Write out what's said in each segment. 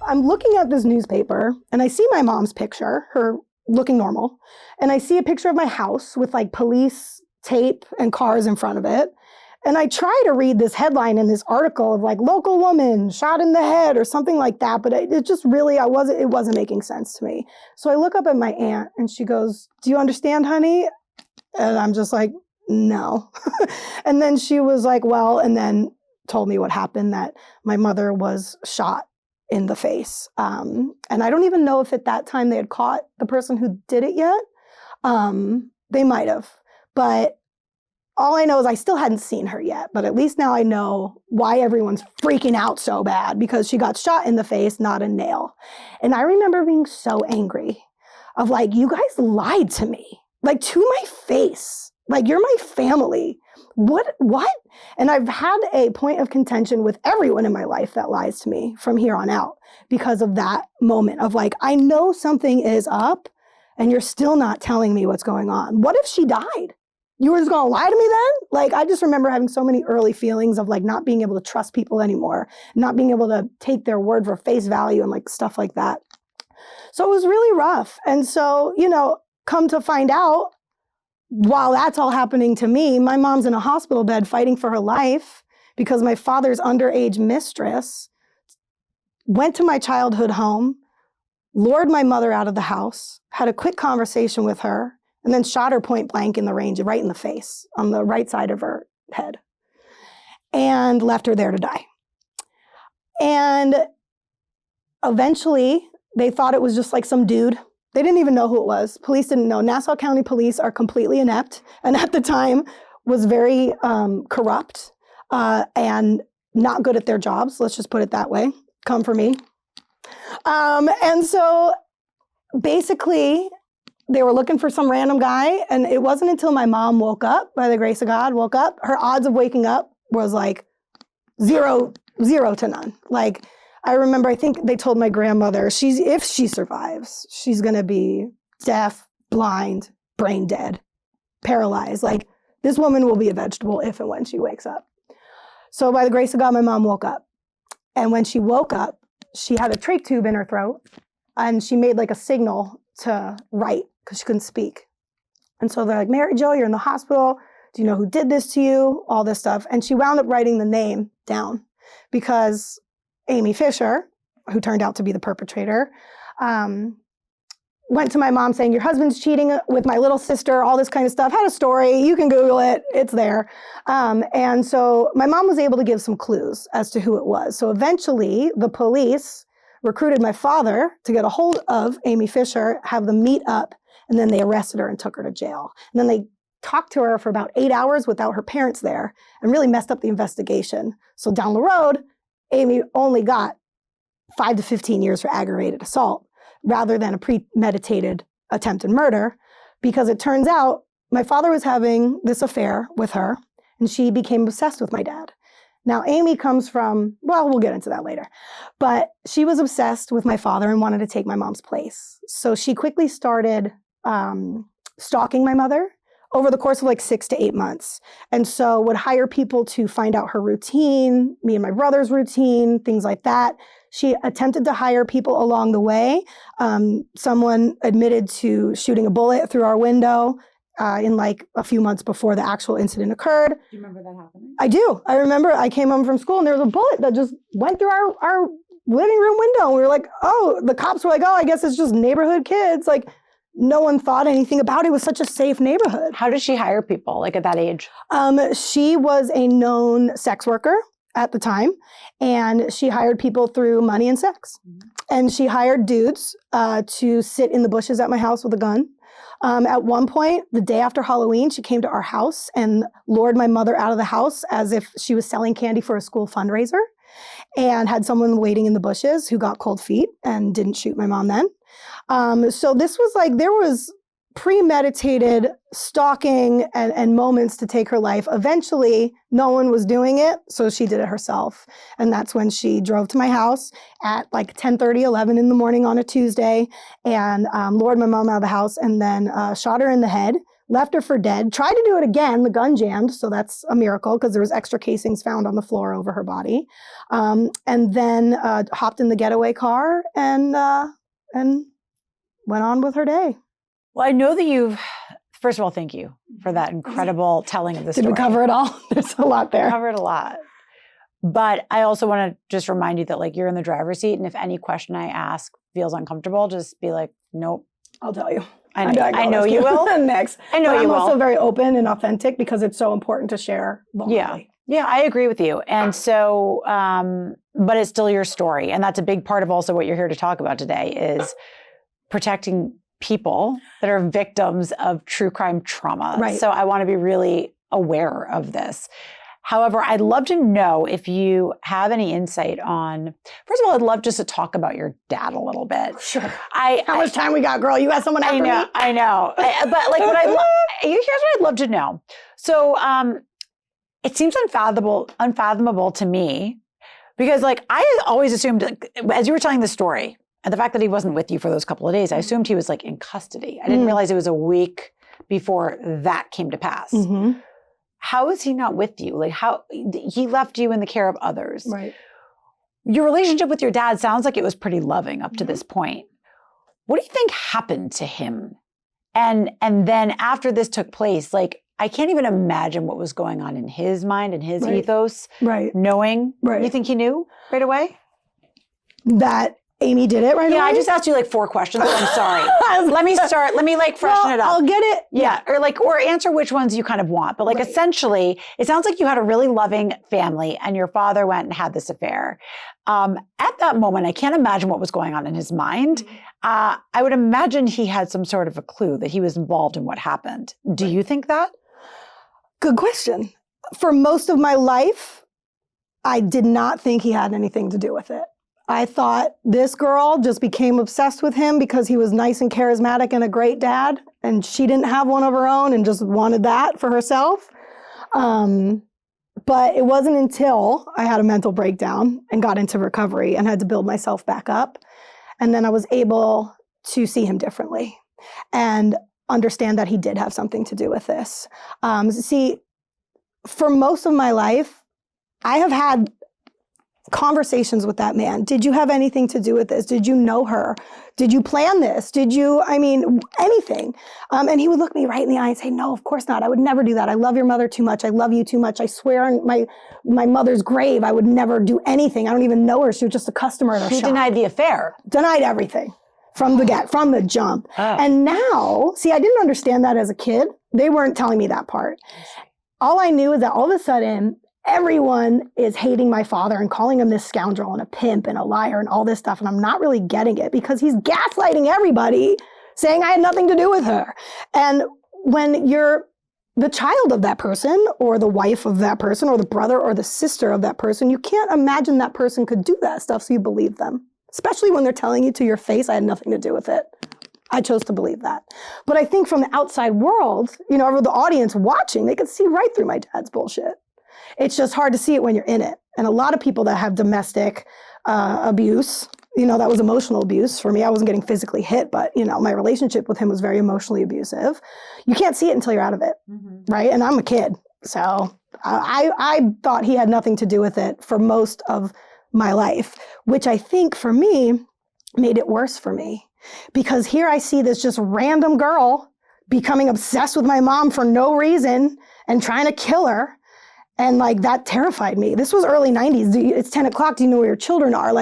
I'm looking at this newspaper and I see my mom's picture, her looking normal. And I see a picture of my house with like police tape and cars in front of it. And I try to read this headline in this article of like local woman shot in the head or something like that. But it just really, it wasn't making sense to me. So I look up at my aunt and she goes, "Do you understand, honey?" And I'm just like, "No." And then she was like, "Well," and then told me what happened, that my mother was shot in the face. And I don't even know if at that time they had caught the person who did it yet. They might have. But all I know is I still hadn't seen her yet. But at least now I know why everyone's freaking out so bad, because she got shot in the face, not a nail. And I remember being so angry of like, you guys lied to me, like to my face. Like, you're my family. What? And I've had a point of contention with everyone in my life that lies to me from here on out because of that moment of like, I know something is up and you're still not telling me what's going on. What if she died? You were just gonna lie to me then? Like, I just remember having so many early feelings of like not being able to trust people anymore, not being able to take their word for face value and like stuff like that. So it was really rough. And so, come to find out, while that's all happening to me, my mom's in a hospital bed fighting for her life because my father's underage mistress went to my childhood home, lured my mother out of the house, had a quick conversation with her, and then shot her point blank in the range, right in the face, on the right side of her head, and left her there to die. And eventually, they thought it was just like some dude. They didn't even know who it was. Police didn't know. Nassau County Police are completely inept, and at the time was very corrupt and not good at their jobs. Let's just put it that way. Come for me. And so basically, they were looking for some random guy, and it wasn't until my mom woke up, by the grace of God, her odds of waking up was like zero to none. Like, I remember, I think they told my grandmother, if she survives, she's going to be deaf, blind, brain dead, paralyzed. Like, this woman will be a vegetable if and when she wakes up. So by the grace of God, my mom woke up. And when she woke up, she had a trach tube in her throat, and she made like a signal to write because she couldn't speak. And so they're like, "Mary Jo, you're in the hospital. Do you know who did this to you?" All this stuff. And she wound up writing the name down because Amy Fisher, who turned out to be the perpetrator, went to my mom saying, "Your husband's cheating with my little sister," all this kind of stuff. Had a story. You can Google it. It's there. And so my mom was able to give some clues as to who it was. So eventually, the police recruited my father to get a hold of Amy Fisher, have them meet up, and then they arrested her and took her to jail. And then they talked to her for about 8 hours without her parents there and really messed up the investigation. So down the road, Amy only got 5 to 15 years for aggravated assault rather than a premeditated attempted murder, because it turns out my father was having this affair with her and she became obsessed with my dad. Now, Amy comes from, well, we'll get into that later, but she was obsessed with my father and wanted to take my mom's place. So she quickly started stalking my mother over the course of like 6 to 8 months. And so would hire people to find out her routine, me and my brother's routine, things like that. She attempted to hire people along the way. Someone admitted to shooting a bullet through our window in like a few months before the actual incident occurred. Do you remember that happening? I do. I remember I came home from school and there was a bullet that just went through our living room window. And we were like, oh, the cops were like, oh, I guess it's just neighborhood kids. Like, no one thought anything about it. It was such a safe neighborhood. How did she hire people, like at that age? She was a known sex worker at the time, and she hired people through money and sex. Mm-hmm. And she hired dudes to sit in the bushes at my house with a gun. At one point, the day after Halloween, she came to our house and lured my mother out of the house as if she was selling candy for a school fundraiser, and had someone waiting in the bushes who got cold feet and didn't shoot my mom then. So this was like, there was premeditated stalking and moments to take her life. Eventually, no one was doing it, so she did it herself. And that's when she drove to my house at like 10:30, 11 in the morning on a Tuesday and lured my mom out of the house and then shot her in the head left her for dead, tried to do it again. The gun jammed, so that's a miracle because there was extra casings found on the floor over her body. And then hopped in the getaway car and went on with her day. Well, I know that first of all, thank you for that incredible telling of the story. Did we cover it all? There's a lot there. We covered a lot. But I also want to just remind you that like you're in the driver's seat, and if any question I ask feels uncomfortable, just be like, nope. I'll tell you. I know you will. Next. I know you will. I'm also very open and authentic because it's so important to share vulnerably. Yeah, I agree with you. And so, but it's still your story. And that's a big part of also what you're here to talk about today is protecting people that are victims of true crime trauma. Right. So I want to be really aware of this. However, I'd love to know if you have any insight on, first of all, I'd love just to talk about your dad a little bit. Sure. How much time we got, girl? You got someone after me? I know. But like here's what I'd love to know. So it seems unfathomable to me because like I always assumed, like, as you were telling the story, and the fact that he wasn't with you for those couple of days, I assumed he was like in custody. I didn't realize it was a week before that came to pass. Mm-hmm. How is he not with you? Like how he left you in the care of others. Right. Your relationship with your dad sounds like it was pretty loving up to this point. What do you think happened to him? And then after this took place, like I can't even imagine what was going on in his mind and his ethos. Right. Knowing. Right. You think he knew right away? That Amy did it right away? Yeah, I just asked you like 4 questions. I'm sorry. Let me like freshen it up. I'll get it. Yeah. Or answer which ones you kind of want. But like essentially, it sounds like you had a really loving family and your father went and had this affair. At that moment, I can't imagine what was going on in his mind. I would imagine he had some sort of a clue that he was involved in what happened. Do you think that? Good question. For most of my life, I did not think he had anything to do with it. I thought this girl just became obsessed with him because he was nice and charismatic and a great dad, and she didn't have one of her own and just wanted that for herself. But it wasn't until I had a mental breakdown and got into recovery and had to build myself back up. And then I was able to see him differently and understand that he did have something to do with this. See, for most of my life, I have had conversations with that man. Did you have anything to do with this? Did you know her? Did you plan this? Anything. And he would look me right in the eye and say, no, of course not. I would never do that. I love your mother too much. I love you too much. I swear on my mother's grave, I would never do anything. I don't even know her. She was just a customer at our shop. He denied the affair. Denied everything from the jump. Oh. And now, see, I didn't understand that as a kid. They weren't telling me that part. All I knew is that all of a sudden, everyone is hating my father and calling him this scoundrel and a pimp and a liar and all this stuff. And I'm not really getting it because he's gaslighting everybody, saying I had nothing to do with her. And when you're the child of that person or the wife of that person or the brother or the sister of that person, you can't imagine that person could do that stuff, so you believe them. Especially when they're telling you to your face, I had nothing to do with it. I chose to believe that. But I think from the outside world, over the audience watching, they could see right through my dad's bullshit. It's just hard to see it when you're in it. And a lot of people that have domestic abuse, that was emotional abuse. For me, I wasn't getting physically hit, but, my relationship with him was very emotionally abusive. You can't see it until you're out of it, right? And I'm a kid. So I thought he had nothing to do with it for most of my life, which I think for me made it worse for me. Because here I see this just random girl becoming obsessed with my mom for no reason and trying to kill her. And that terrified me. This was early 90s. It's 10 o'clock. Do you know where your children are?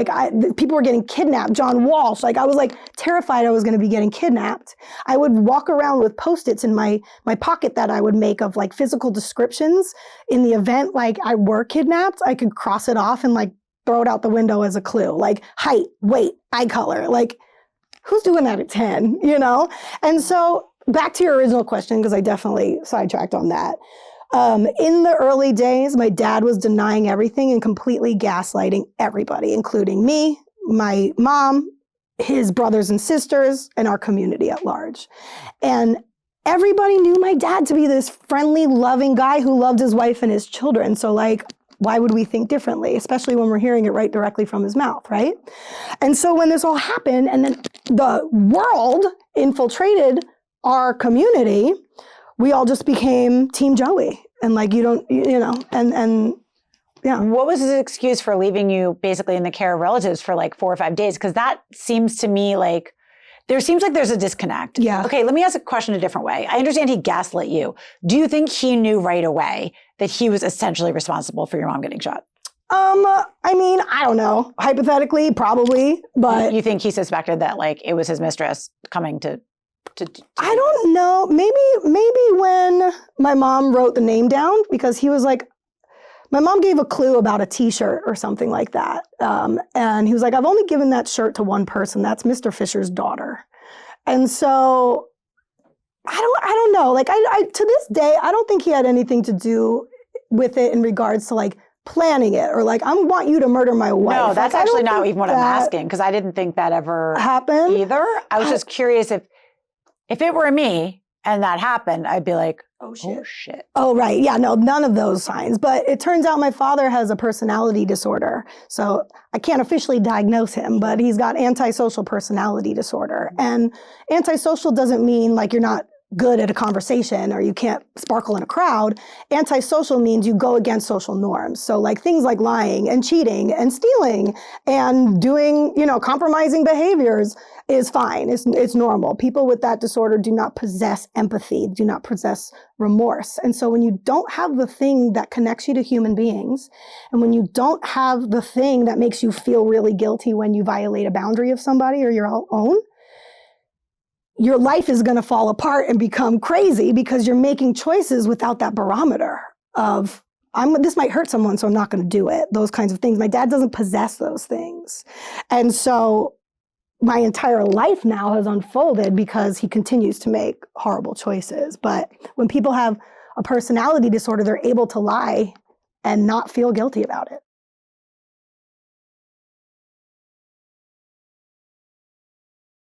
People were getting kidnapped. John Walsh. I was terrified I was going to be getting kidnapped. I would walk around with Post-its in my pocket that I would make of physical descriptions. In the event I were kidnapped, I could cross it off and throw it out the window as a clue. Height, weight, eye color. Who's doing that at 10, And so back to your original question, because I definitely sidetracked on that. In the early days, my dad was denying everything and completely gaslighting everybody, including me, my mom, his brothers and sisters, and our community at large. And everybody knew my dad to be this friendly, loving guy who loved his wife and his children. So why would we think differently, especially when we're hearing it right directly from his mouth, right? And so when this all happened and then the world infiltrated our community, we all just became Team Joey. And like, and yeah. What was his excuse for leaving you basically in the care of relatives for like 4 or 5 days? Because that seems to me like, there's a disconnect. Yeah. Okay, let me ask a question a different way. I understand he gaslit you. Do you think he knew right away that he was essentially responsible for your mom getting shot? I mean, I don't know. Hypothetically, probably, but you think he suspected that like it was his mistress coming to I don't know. Maybe when my mom wrote the name down, because he was like, my mom gave a clue about a t-shirt or something like that. And he was like, I've only given that shirt to one person. That's Mr. Fisher's daughter. And so I don't know. Like I to this day, I don't think he had anything to do with it in regards to like planning it or like, I want you to murder my wife. No, that's like, actually not even what I'm asking, because I didn't think that ever happened either. I was just curious if it were me and that happened, I'd be like, oh shit. Oh, right. Yeah, no, none of those signs. But it turns out my father has a personality disorder. So I can't officially diagnose him, but he's got antisocial personality disorder. And antisocial doesn't mean like you're not good at a conversation or you can't sparkle in a crowd. Antisocial means you go against social norms. So like things like lying and cheating and stealing and doing, compromising behaviors is fine. It's normal. People with that disorder do not possess empathy, do not possess remorse. And so when you don't have the thing that connects you to human beings, and when you don't have the thing that makes you feel really guilty when you violate a boundary of somebody or your own, your life is going to fall apart and become crazy because you're making choices without that barometer of, this might hurt someone, so I'm not going to do it. Those kinds of things. My dad doesn't possess those things. And so my entire life now has unfolded because he continues to make horrible choices. But when people have a personality disorder, they're able to lie and not feel guilty about it.